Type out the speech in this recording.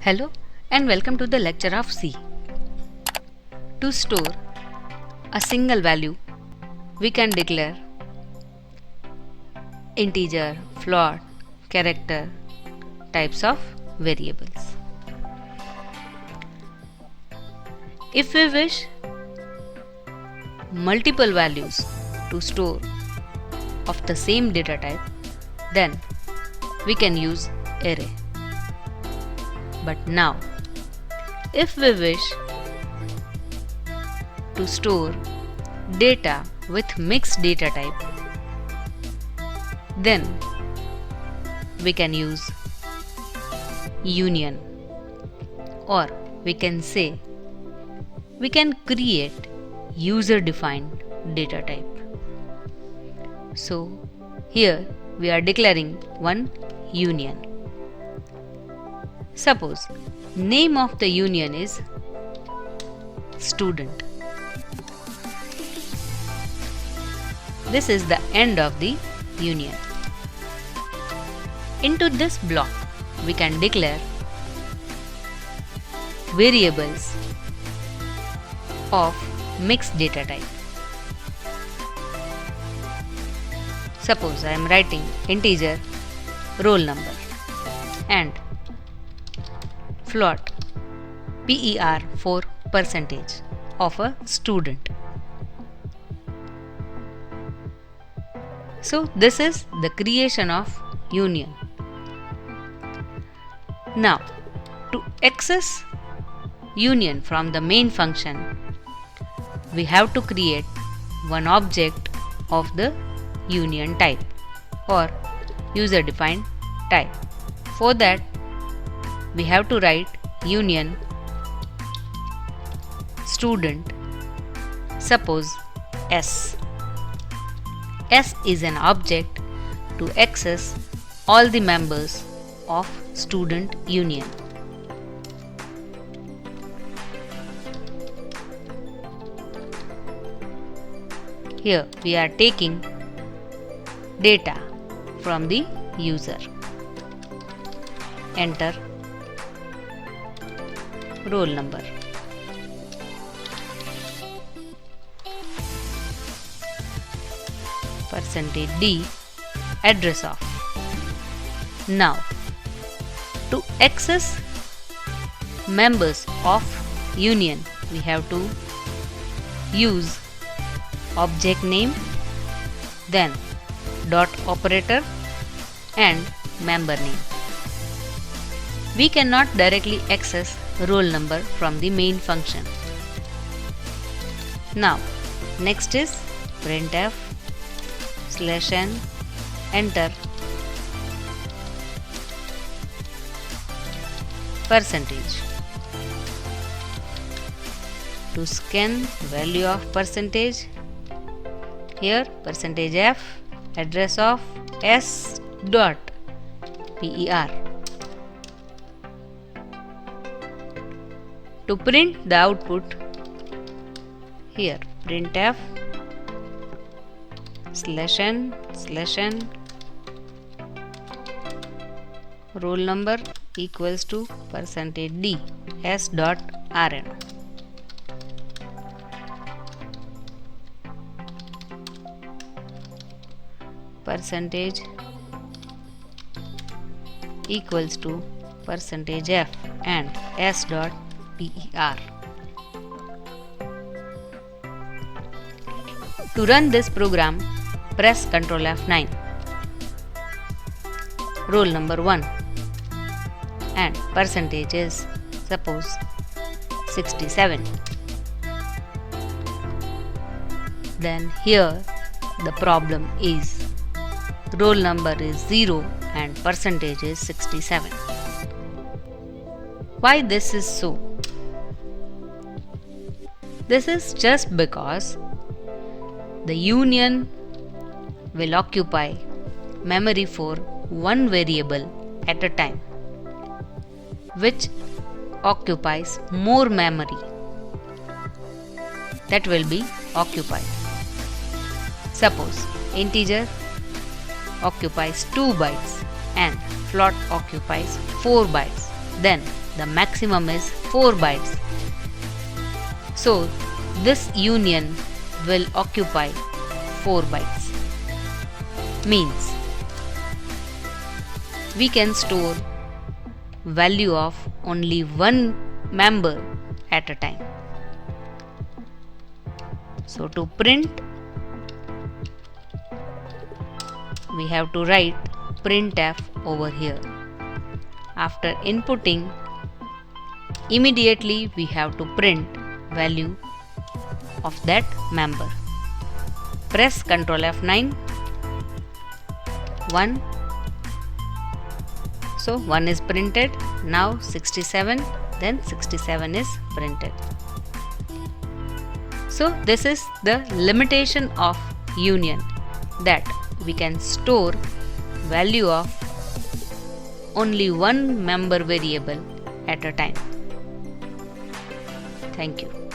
Hello and welcome to the lecture of C. To store a single value, we can declare integer, float, character types of variables. If we wish multiple values to store of the same data type, then we can use array. But now, if we wish to store data with mixed data type, then we can use union, or we can say we can create user defined data type. So here we are declaring one union. Suppose name of the union is student. This is the end of the union. Into this block we can declare variables of mixed data type. Suppose I am writing integer roll number and float PER for percentage of a student. So this is the creation of union. Now to access union from the main function, we have to create one object of the union type or user defined type. For that, we have to write union student, suppose S. S is an object to access all the members of student union. Here we are taking data from the user. Enter roll number. %D address of. Now to access members of union, we have to use object name, then dot operator and member name. We cannot directly access roll number from the main function. Now next is printf /n enter percentage. To scan value of percentage, here %f address of s dot per. To print the output, here printf /n roll number equals to %d s dot rn. Percentage equals to %f and s dot per. To run this program, press Ctrl F9. Roll number 1 and percentage is suppose 67. Then here the problem is roll number is 0 and percentage is 67. Why this is so? This is just because the union will occupy memory for one variable at a time, which occupies more memory that will be occupied. Suppose integer occupies 2 bytes and float occupies 4 bytes, then the maximum is 4 bytes. So this union will occupy 4 bytes. Means we can store value of only one member at a time. So to print, we have to write printf over here. After inputting, immediately we have to print value of that member. Press Ctrl F9. 1. So 1 is printed. Now 67. Then 67 is printed. So this is the limitation of union, that we can store value of only one member variable at a time. Thank you.